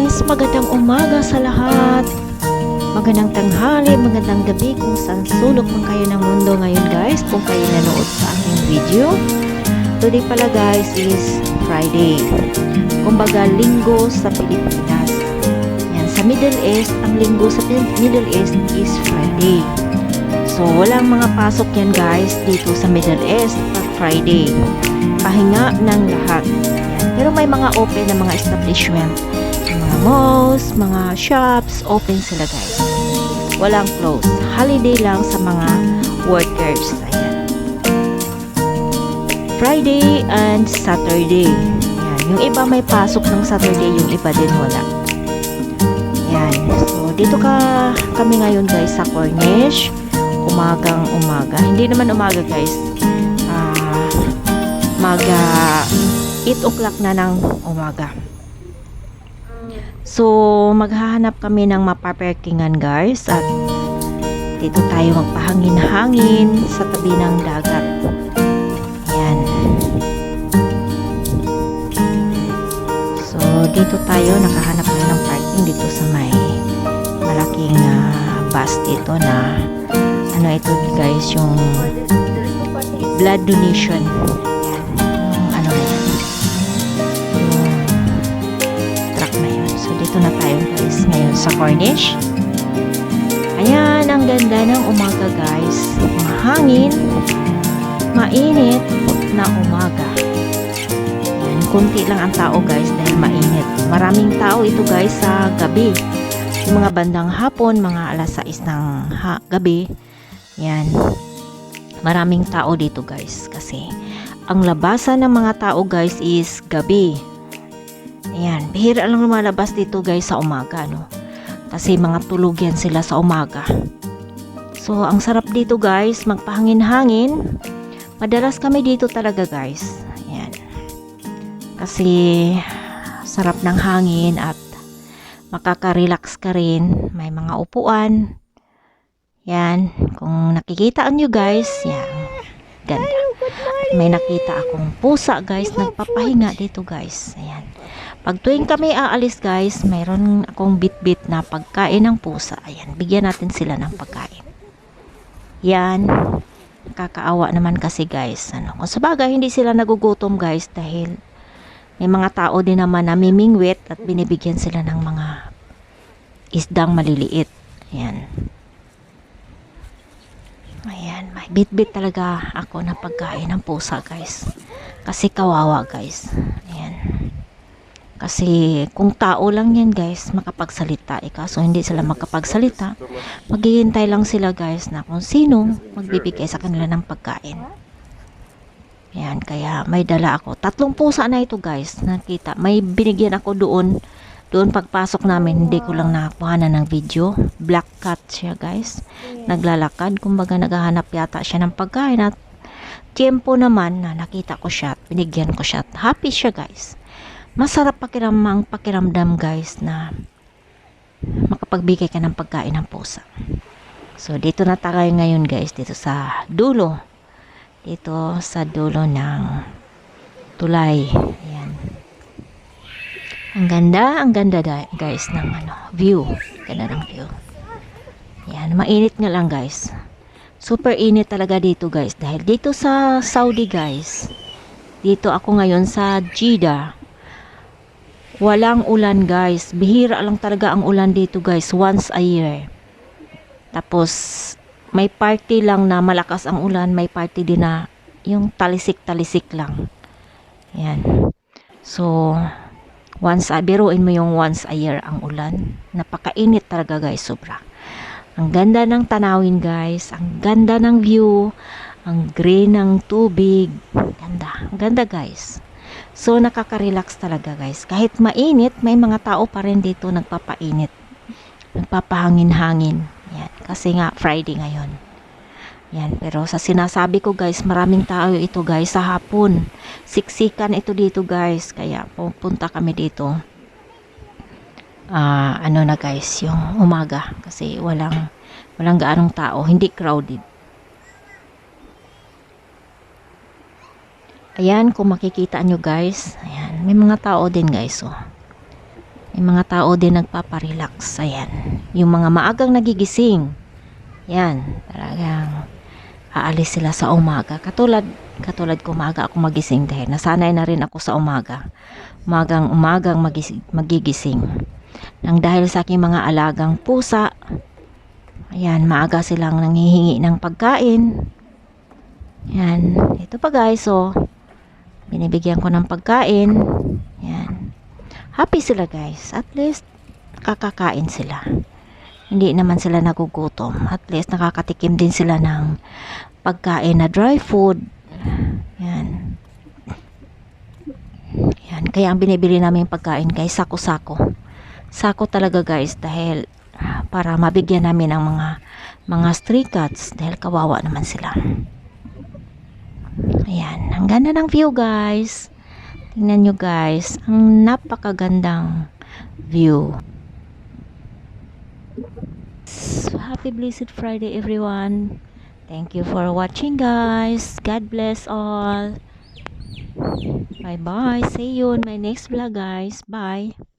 guys, magandang umaga sa lahat. Magandang tanghali, magandang gabi kung saan sulok man kayo ng mundo ngayon guys. Kung kayo nanood sa aking video. Today pala guys is Friday. Kumbaga linggo sa Pilipinas. Yan, sa Middle East, ang linggo sa Middle East is Friday. So walang mga pasok yan guys dito sa Middle East pag Friday. Pahinga ng lahat. Yan. Pero may mga open na mga establishment. Mga malls, mga shops, open sila guys. Walang close. Holiday lang sa mga workers. Ayan. Friday and Saturday. Ayan. Yung iba may pasok ng Saturday, yung iba din wala. Ayan. So, dito kami ngayon guys sa Corniche. Umagang umaga. Hindi naman umaga guys. Maga 8 o'clock na ng umaga. So, maghahanap kami ng mapaparkingan guys at dito tayo magpahangin-hangin sa tabi ng dagat. Ayan. So, dito tayo nakahanap tayo ng parking dito sa may malaking bus dito na ano ito guys, yung blood donation. Dito na tayo guys ngayon sa Corniche. Ayan, ang ganda ng umaga guys. Mahangin, mainit na umaga. Ayan, kunti lang ang tao guys dahil mainit. Maraming tao ito guys sa gabi. Yung mga bandang hapon, mga alas 6 ng gabi. Ayan, maraming tao dito guys kasi ang labasan ng mga tao guys is gabi. Ayan, bihira lang lumalabas dito guys sa umaga, no? Kasi mga tulog yan sila sa umaga. So, ang sarap dito guys, magpahangin-hangin. Madalas kami dito talaga guys. Ayan. Kasi, sarap ng hangin at makaka-relax ka rin. May mga upuan. Yan, kung nakikita nyo guys, yan. Ganda. At may nakita akong pusa guys, nagpapahinga dito guys. Ayan. Pag tuwing kami aalis guys, mayroon akong bit-bit na pagkain ng pusa. Ayan, bigyan natin sila ng pagkain. Yan. Kakaawa naman kasi guys. Kung sabagay, hindi sila nagugutom guys dahil may mga tao din naman na mimingwit at binibigyan sila ng mga isdang maliliit. Ayan. Ayan, may bit-bit talaga ako na pagkain ng pusa guys. Kasi kawawa guys. Ayan. Kasi kung tao lang yan guys, makapagsalita. Kaso hindi sila makapagsalita. Maghihintay lang sila guys na kung sino magbibigay sa kanila ng pagkain. Ayan, kaya may dala ako. 3 pusa na ito guys. Nakita. May binigyan ako doon. Doon pagpasok namin, hindi ko lang nakakuhanan ng video. Black cat siya guys. Naglalakad. Kumbaga naghahanap yata siya ng pagkain. At tiempo naman na nakita ko siya. Binigyan ko siya. Happy siya guys. Masarap pakiramdam guys na makapagbigay ka ng pagkain ng pusa. So dito na tayo ngayon guys, dito sa dulo. Dito sa dulo ng tulay. Ayan. Ang ganda guys ng view. Ganda ng view. Ayan, mainit nga lang guys. Super init talaga dito guys dahil dito sa Saudi guys. Dito ako ngayon sa Jeddah. Walang ulan guys. Bihira lang talaga ang ulan dito guys. Once a year. Tapos may party lang na malakas ang ulan. May party din na yung talisik-talisik lang. Ayan. So, biruin mo yung once a year ang ulan. Napakainit talaga guys. Sobra. Ang ganda ng tanawin guys. Ang ganda ng view. Ang green ng tubig. Ganda. Ang ganda guys. So, nakaka-relax talaga guys. Kahit mainit, may mga tao pa rin dito nagpapainit. Nagpapahangin-hangin. Yan. Kasi nga, Friday ngayon. Yan. Pero sa sinasabi ko guys, maraming tao ito guys sa hapon. Siksikan ito dito guys. Kaya pupunta kami dito. Ano na guys, yung umaga. Kasi walang gaanong tao. Hindi crowded. Ayan, kung makikita nyo guys. Ayan, may mga tao din guys. Oh. Yung mga tao din nagpaparelax. Ayan. Yung mga maagang nagigising. Yan. Talagang aalis sila sa umaga. Katulad ko, maaga ako magising dahil nasanay na rin ako sa umaga. Umagang magigising. Nang dahil sa aking mga alagang pusa, ayan, maaga silang nanghihingi ng pagkain. Yan. Ito pa guys, so, binibigyan ko ng pagkain. Yan. Happy sila guys. At least, kakakain sila. Hindi naman sila nagugutom. At least, nakakatikim din sila ng pagkain na dry food. Yan. Yan. Kaya ang binibili namin pagkain guys, sako-sako. Sako talaga guys, dahil para mabigyan namin ang mga stray cats dahil kawawa naman sila. Ayan, ang ganda ng view guys. Tingnan nyo guys, ang napakagandang view. So, happy blessed Friday everyone. Thank you for watching guys. God bless all. Bye bye. See you in my next vlog guys. Bye.